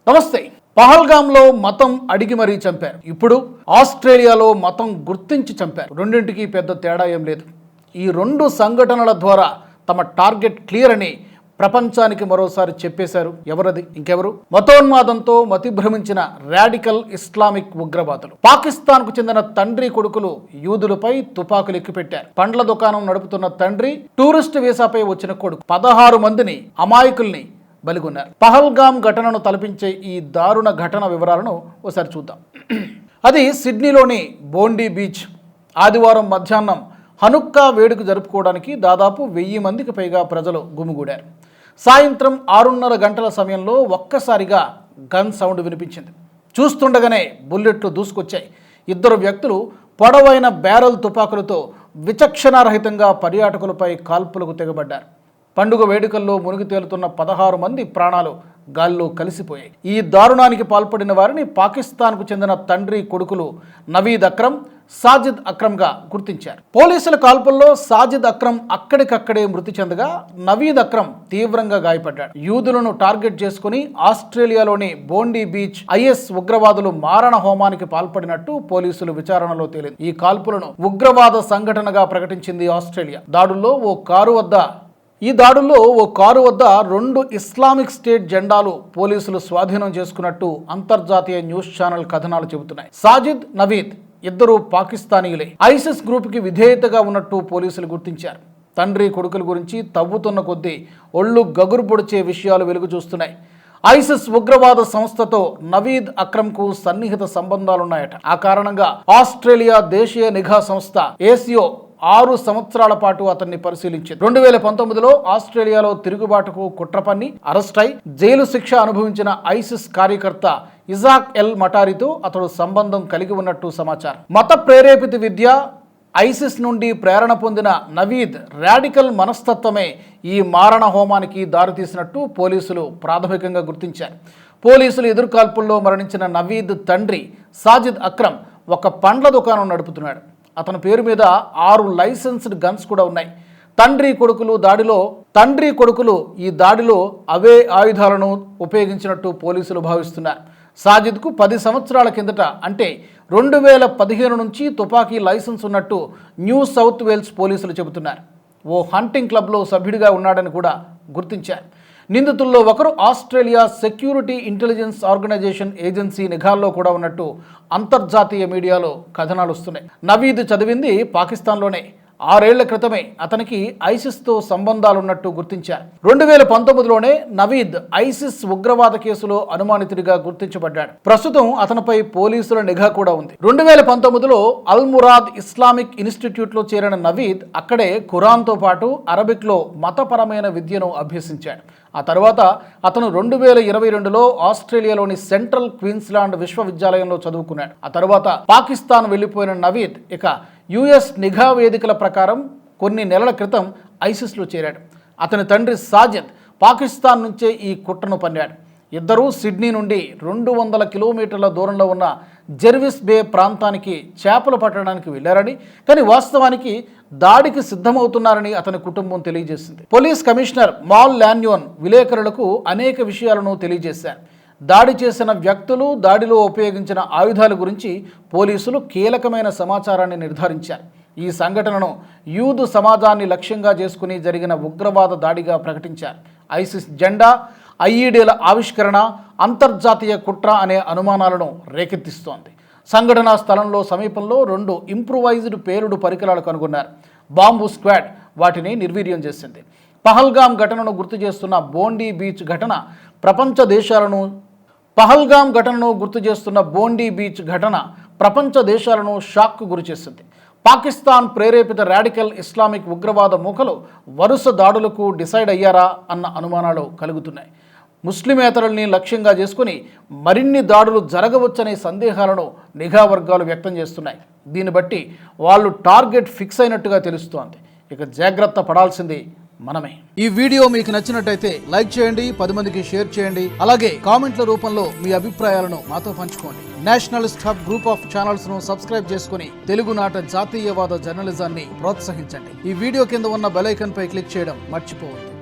నమస్తే. పహల్గామ్లో మతం అడిగి మరీ చంపారు. ఇప్పుడు ఆస్ట్రేలియాలో మతం గుర్తించి చంపారు. రెండింటికి పెద్ద తేడా ఏం లేదు. ఈ రెండు సంఘటనల ద్వారా తమ టార్గెట్ క్లియర్ అని ప్రపంచానికి మరోసారి చెప్పేశారు. ఎవరది? ఇంకెవరు? మతోన్మాదంతో మతిభ్రమించిన రాడికల్ ఇస్లామిక్ ఉగ్రవాదులు. పాకిస్తాన్కు చెందిన తండ్రి కొడుకులు యూదులపై తుపాకులు ఎక్కుపెట్టారు. పండ్ల దుకాణం నడుపుతున్న తండ్రి టూరిస్ట్ వీసాపై వచ్చిన కొడుకు 16 మందిని అమాయకుల్ని బలిగొన్నారు. పహల్గామ్ ఘటనను తలపించే ఈ దారుణ ఘటన వివరాలను ఒకసారి చూద్దాం. అది సిడ్నీలోని బోండీ బీచ్. ఆదివారం మధ్యాహ్నం హనుక్కా వేడుక జరుపుకోవడానికి దాదాపు 1000 మందికి పైగా ప్రజలు గుమిగూడారు. సాయంత్రం 6:30 గంటల సమయంలో ఒక్కసారిగా గన్ సౌండ్ వినిపించింది. చూస్తుండగానే బుల్లెట్లు దూసుకొచ్చాయి. 2 వ్యక్తులు పొడవైన బ్యారెల్ తుపాకులతో విచక్షణారహితంగా పర్యాటకులపై కాల్పులకు తెగబడ్డారు. పండుగ వేడుకల్లో మునిగి తేలుతున్న 16 మంది ప్రాణాలు గాల్లో కలిసిపోయాయి. ఈ దారుణానికి పాల్పడిన వారిని పాకిస్తాన్కు చెందిన తండ్రి కొడుకులు నవీద్ అక్రమ్, సాజిద్ అక్రమ్గా గుర్తించారు. పోలీసుల కాల్పుల్లో సాజిద్ అక్రమ్ అక్కడికక్కడే మృతి చెందగా నవీద్ అక్రమ్ తీవ్రంగా గాయపడ్డాడు. యూదులను టార్గెట్ చేసుకుని ఆస్ట్రేలియాలోని బోండీ బీచ్ ఐఎస్ ఉగ్రవాదులు మారణ హోమానికి పాల్పడినట్టు పోలీసులు విచారణలో తేలింది. ఈ కాల్పులను ఉగ్రవాద సంఘటనగా ప్రకటించింది ఆస్ట్రేలియా. ఈ దాడుల్లో ఓ కారు వద్ద 2 ఇస్లామిక్ స్టేట్ జెండాలు పోలీసులు స్వాధీనం చేసుకున్నట్టు అంతర్జాతీయ న్యూస్ ఛానల్ కథనాలు చెబుతున్నాయి. సాజిద్, నవీద్ ఇద్దరు పాకిస్తానీయులే. ఐసిస్ గ్రూప్కి విధేయతగా ఉన్నట్టు పోలీసులు గుర్తించారు. తండ్రి కొడుకుల గురించి తవ్వుతున్న కొద్దీ ఒళ్ళు గగురు పొడిచే విషయాలు వెలుగు చూస్తున్నాయి. ఐసిస్ ఉగ్రవాద సంస్థతో నవీద్ అక్రమ్కు సన్నిహిత సంబంధాలున్నాయట. ఆ కారణంగా ఆస్ట్రేలియా దేశీయ నిఘా సంస్థ ఏసియో 6 సంవత్సరాల పాటు అతన్ని పరిశీలించింది. 2019లో ఆస్ట్రేలియాలో తిరుగుబాటుకు కుట్రపన్ని అరెస్ట్ అయి జైలు శిక్ష అనుభవించిన ఐసిస్ కార్యకర్త ఇజాక్ ఎల్ మటారితో అతడు సంబంధం కలిగి ఉన్నట్టు సమాచారం. మత ప్రేరేపిత విద్య, ఐసిస్ నుండి ప్రేరణ పొందిన నవీద్ రాడికల్ మనస్తత్వమే ఈ మారణ హోమానికి దారితీసినట్టు పోలీసులు ప్రాథమికంగా గుర్తించారు. పోలీసులు ఎదురుకాల్పుల్లో మరణించిన నవీద్ తండ్రి సాజిద్ అక్రమ్ ఒక పండ్ల దుకాణం నడుపుతున్నాడు. అతని పేరు మీద 6 లైసెన్స్డ్ గన్స్ కూడా ఉన్నాయి. తండ్రి కొడుకులు ఈ దాడిలో అవే ఆయుధాలను ఉపయోగించినట్టు పోలీసులు భావిస్తున్నారు. సాజిద్కు 10 సంవత్సరాల కిందట అంటే 2015 నుంచి తుపాకీ లైసెన్స్ ఉన్నట్టు న్యూ సౌత్ వేల్స్ పోలీసులు చెబుతున్నారు. ఓ హంటింగ్ క్లబ్లో సభ్యుడిగా ఉన్నాడని కూడా గుర్తించారు. నిందితుల్లో ఒకరు Australia security intelligence organisation agency నిఘాల్లో కూడా ఉన్నట్టు అంతర్జాతీయ మీడియాలో కథనాలు వస్తున్నాయి. నవీద్ చదివింది పాకిస్తాన్లోనే. 6 ఏళ్ల క్రితమే అతనికి ఐసిస్తో సంబంధాలున్నట్టు గుర్తించారు. 2019లోనే నవీద్ ఐసిస్ ఉగ్రవాద కేసులో అనుమానితుడిగా గుర్తించబడ్డాడు. ప్రస్తుతం అతనిపై పోలీసుల నిఘా కూడా ఉంది. 2019లో అల్ మురాద్ ఇస్లామిక్ ఇన్స్టిట్యూట్లో చేరిన నవీద్ అక్కడే ఖురాన్తో పాటు అరబిక్లో మతపరమైన విద్యను అభ్యసించాడు. ఆ తర్వాత అతను 2022లో ఆస్ట్రేలియాలోని సెంట్రల్ క్వీన్స్లాండ్ విశ్వవిద్యాలయంలో చదువుకున్నాడు. ఆ తర్వాత పాకిస్తాన్ వెళ్లిపోయిన నవీద్ ఇక యుఎస్ నిఘా వేదికల ప్రకారం కొన్ని నెలల క్రితం ఐసిస్లో చేరాడు. అతని తండ్రి సాజిద్ పాకిస్తాన్ నుంచే ఈ కుట్రను పన్నాడు. ఇద్దరూ సిడ్నీ నుండి 200 కిలోమీటర్ల దూరంలో ఉన్న జెర్విస్ బే ప్రాంతానికి చేపలు పట్టడానికి వెళ్లారని, కానీ వాస్తవానికి దాడికి సిద్ధమవుతున్నారని అతని కుటుంబం తెలియజేసింది. పోలీస్ కమిషనర్ మాల్ లాన్యోన్ విలేకరులకు అనేక విషయాలను తెలియజేశారు. దాడి చేసిన వ్యక్తులు, దాడిలో ఉపయోగించిన ఆయుధాల గురించి పోలీసులు కీలకమైన సమాచారాన్ని నిర్ధారించారు. ఈ సంఘటనను యూదు సమాజాన్ని లక్ష్యంగా చేసుకుని జరిగిన ఉగ్రవాద దాడిగా ప్రకటించారు. ఐసిస్ జెండా, ఐఈడీల ఆవిష్కరణ అంతర్జాతీయ కుట్ర అనే అనుమానాలను రేకెత్తిస్తోంది. సంఘటనా స్థలంలో సమీపంలో 2 ఇంప్రూవైజ్డ్ పేలుడు పరికరాలు కనుగొన్నారు. బాంబు స్క్వాడ్ వాటిని నిర్వీర్యం చేసింది. పహల్గామ్ ఘటనను గుర్తు చేస్తున్న బోండీ బీచ్ ఘటన ప్రపంచ దేశాలను షాక్కు గురిచేసింది. పాకిస్తాన్ ప్రేరేపిత రాడికల్ ఇస్లామిక్ ఉగ్రవాద మూకలు వరుస దాడులకు డిసైడ్ అయ్యారా అన్న అనుమానాలు కలుగుతున్నాయి. ముస్లిమేతరుల్ని లక్ష్యంగా చేసుకుని మరిన్ని దాడులు జరగవచ్చనే సందేహాలను నిఘా వర్గాలు వ్యక్తం చేస్తున్నాయి. దీన్ని బట్టి వాళ్ళు టార్గెట్ ఫిక్స్ అయినట్టుగా తెలుస్తోంది. ఇక జాగ్రత్త పడాల్సింది మనమే. ఈ వీడియో మీకు నచ్చినట్టయితే లైక్ చేయండి, 10 మందికి షేర్ చేయండి. అలాగే కామెంట్ల రూపంలో మీ అభిప్రాయాలను మాతో పంచుకోండి. Nationalist hub group of channels ను సబ్స్క్రైబ్ చేసుకుని తెలుగునాట జాతీయవాద జర్నలిజాన్ని ప్రోత్సహించండి. ఈ వీడియో కింద ఉన్న బెల్ ఐకాన్ పై క్లిక్ చేయడం మర్చిపోవద్దు.